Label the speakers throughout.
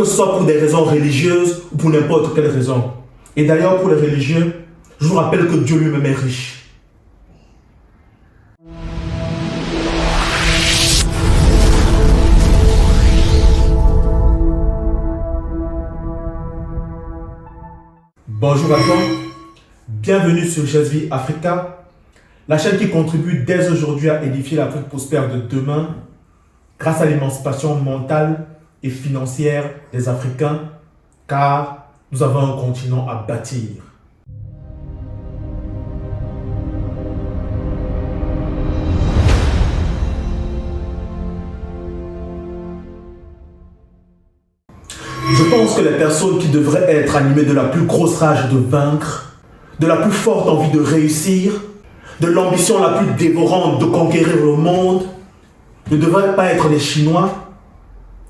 Speaker 1: que ce soit pour des raisons religieuses ou pour n'importe quelle raison. Et d'ailleurs, pour les religieux, je vous rappelle que Dieu lui-même est riche. Bonjour à toi, bienvenue sur GSV Africa, la chaîne qui contribue dès aujourd'hui à édifier l'Afrique prospère de demain grâce à l'émancipation mentale et financière des Africains, car nous avons un continent à bâtir. Je pense que les personnes qui devraient être animées de la plus grosse rage de vaincre, de la plus forte envie de réussir, de l'ambition la plus dévorante de conquérir le monde, ne devraient pas être les Chinois,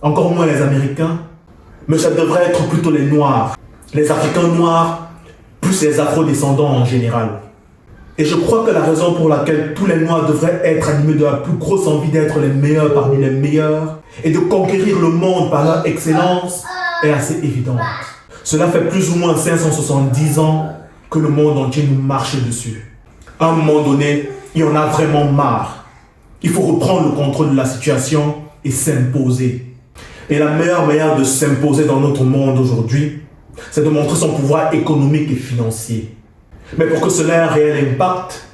Speaker 1: encore moins les Américains, mais ça devrait être plutôt les Noirs, les Africains noirs, plus les Afro-descendants en général. Et je crois que la raison pour laquelle tous les Noirs devraient être animés de la plus grosse envie d'être les meilleurs parmi les meilleurs et de conquérir le monde par leur excellence est assez évidente. Cela fait plus ou moins 570 ans que le monde entier nous marche dessus. À un moment donné, il y en a vraiment marre. Il faut reprendre le contrôle de la situation et s'imposer. Et la meilleure manière de s'imposer dans notre monde aujourd'hui, c'est de montrer son pouvoir économique et financier. Mais pour que cela ait un réel impact,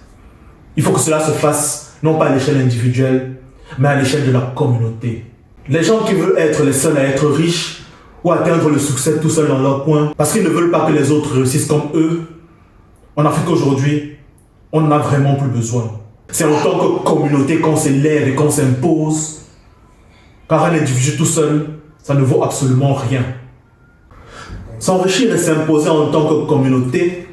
Speaker 1: il faut que cela se fasse non pas à l'échelle individuelle, mais à l'échelle de la communauté. Les gens qui veulent être les seuls à être riches ou atteindre le succès tout seuls dans leur coin, parce qu'ils ne veulent pas que les autres réussissent comme eux, en Afrique aujourd'hui, on n'en a vraiment plus besoin. C'est en tant que communauté qu'on s'élève et qu'on s'impose, car un individu tout seul, ça ne vaut absolument rien. S'enrichir et s'imposer en tant que communauté,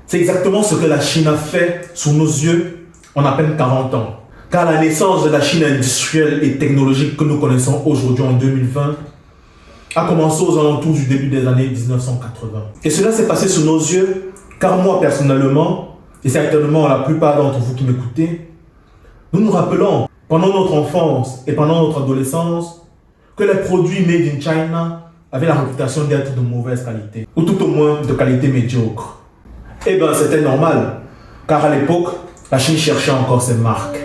Speaker 1: c'est exactement ce que la Chine a fait sous nos yeux en à peine 40 ans. Car la naissance de la Chine industrielle et technologique que nous connaissons aujourd'hui en 2020 a commencé aux alentours du début des années 1980. Et cela s'est passé sous nos yeux, car moi personnellement, et certainement la plupart d'entre vous qui m'écoutez, nous nous rappelons, pendant notre enfance et pendant notre adolescence, que les produits made in China avaient la réputation d'être de mauvaise qualité, ou tout au moins de qualité médiocre. Eh bien, c'était normal, car à l'époque, la Chine cherchait encore ses marques.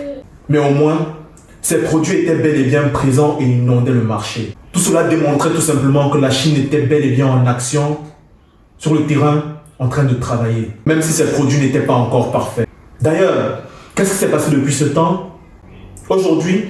Speaker 1: Mais au moins, ces produits étaient bel et bien présents et inondaient le marché. Tout cela démontrait tout simplement que la Chine était bel et bien en action, sur le terrain, en train de travailler, même si ces produits n'étaient pas encore parfaits. D'ailleurs, qu'est-ce qui s'est passé depuis ce temps? Aujourd'hui,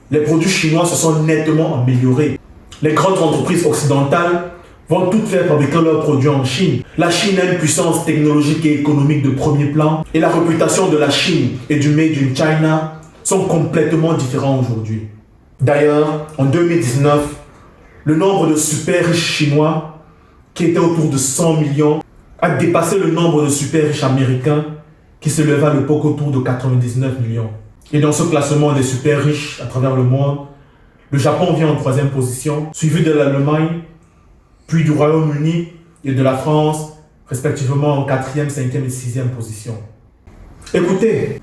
Speaker 1: les produits chinois se sont nettement améliorés. Les grandes entreprises occidentales vont toutes faire fabriquer leurs produits en Chine. La Chine a une puissance technologique et économique de premier plan, et la réputation de la Chine et du Made in China sont complètement différents aujourd'hui. D'ailleurs, en 2019, le nombre de super riches chinois, qui était autour de 100 millions, a dépassé le nombre de super riches américains, qui se levait à l'époque autour de 99 millions. Et dans ce classement des super riches à travers le monde, le Japon vient en 3e position, suivi de l'Allemagne, puis du Royaume-Uni et de la France, respectivement en 4e, 5e et 6e position. Écoutez,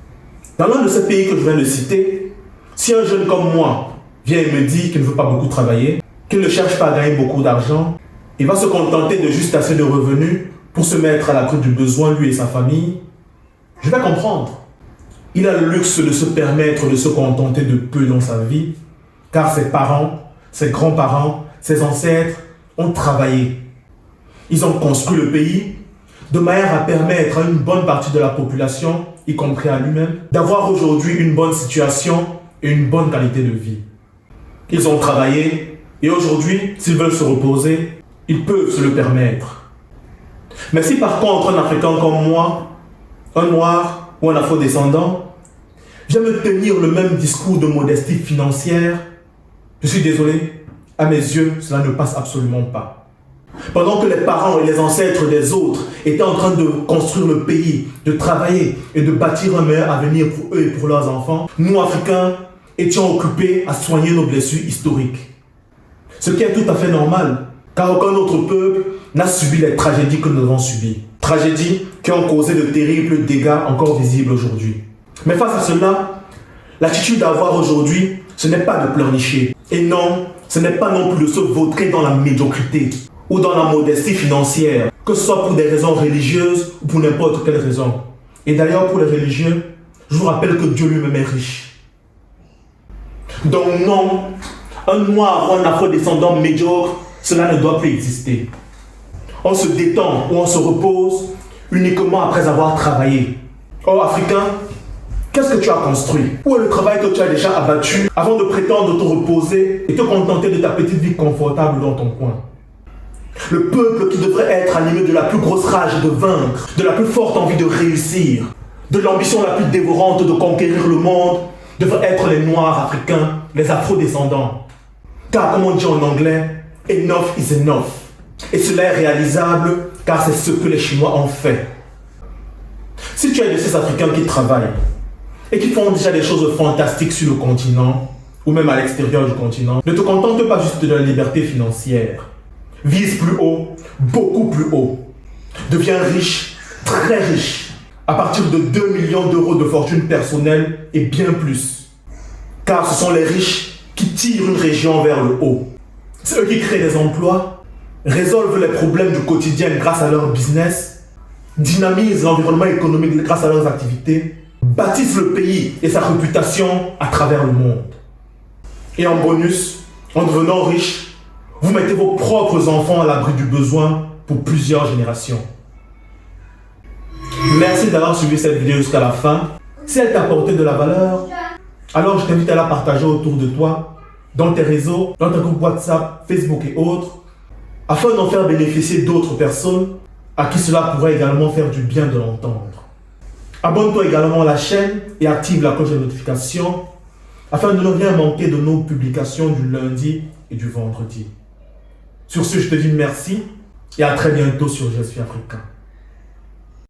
Speaker 1: dans l'un de ces pays que je viens de citer, si un jeune comme moi vient et me dit qu'il ne veut pas beaucoup travailler, qu'il ne cherche pas à gagner beaucoup d'argent, il va se contenter de juste assez de revenus pour se mettre à l'abri du besoin, lui et sa famille, je vais comprendre. Il a le luxe de se permettre de se contenter de peu dans sa vie, car ses parents, ses grands-parents, ses ancêtres ont travaillé. Ils ont construit le pays de manière à permettre à une bonne partie de la population, y compris à lui-même, d'avoir aujourd'hui une bonne situation et une bonne qualité de vie. Ils ont travaillé et aujourd'hui, s'ils veulent se reposer, ils peuvent se le permettre. Mais si par contre un Africain comme moi, un Noir ou un Afro-descendant, vient me tenir le même discours de modestie financière, je suis désolé, à mes yeux, cela ne passe absolument pas. Pendant que les parents et les ancêtres des autres étaient en train de construire le pays, de travailler et de bâtir un meilleur avenir pour eux et pour leurs enfants, nous, Africains, étions occupés à soigner nos blessures historiques. Ce qui est tout à fait normal, car aucun autre peuple n'a subi les tragédies que nous avons subies. Tragédies qui ont causé de terribles dégâts encore visibles aujourd'hui. Mais face à cela, l'attitude à avoir aujourd'hui, ce n'est pas de pleurnicher. Et non, ce n'est pas non plus de se vautrer dans la médiocrité ou dans la modestie financière, que ce soit pour des raisons religieuses ou pour n'importe quelle raison. Et d'ailleurs, pour les religieux, je vous rappelle que Dieu lui-même est riche. Donc non, un noir ou un afro-descendant médiocre, cela ne doit plus exister. On se détend ou on se repose uniquement après avoir travaillé. Oh Africain, qu'est-ce que tu as construit? Où est le travail que tu as déjà abattu avant de prétendre te reposer et te contenter de ta petite vie confortable dans ton coin? Le peuple qui devrait être animé de la plus grosse rage de vaincre, de la plus forte envie de réussir, de l'ambition la plus dévorante de conquérir le monde, devrait être les Noirs africains, les Afro-descendants. Car comme on dit en anglais, enough is enough. Et cela est réalisable car c'est ce que les Chinois ont fait. Si tu es de ces Africains qui travaillent et qui font déjà des choses fantastiques sur le continent, ou même à l'extérieur du continent, ne te contente pas juste de la liberté financière. Vise plus haut, beaucoup plus haut. Deviens riche, très riche, à partir de 2 millions d'euros de fortune personnelle et bien plus. Car ce sont les riches qui tirent une région vers le haut. C'est eux qui créent des emplois, résolvent les problèmes du quotidien grâce à leur business, dynamisent l'environnement économique grâce à leurs activités, bâtissent le pays et sa réputation à travers le monde. Et en bonus, en devenant riche, vous mettez vos propres enfants à l'abri du besoin pour plusieurs générations. Merci d'avoir suivi cette vidéo jusqu'à la fin. Si elle t'a apporté de la valeur, alors je t'invite à la partager autour de toi, dans tes réseaux, dans ton groupe WhatsApp, Facebook et autres, afin d'en faire bénéficier d'autres personnes à qui cela pourrait également faire du bien de l'entendre. Abonne-toi également à la chaîne et active la cloche de notification afin de ne rien manquer de nos publications du lundi et du vendredi. Sur ce, je te dis merci et à très bientôt sur Je suis Africain.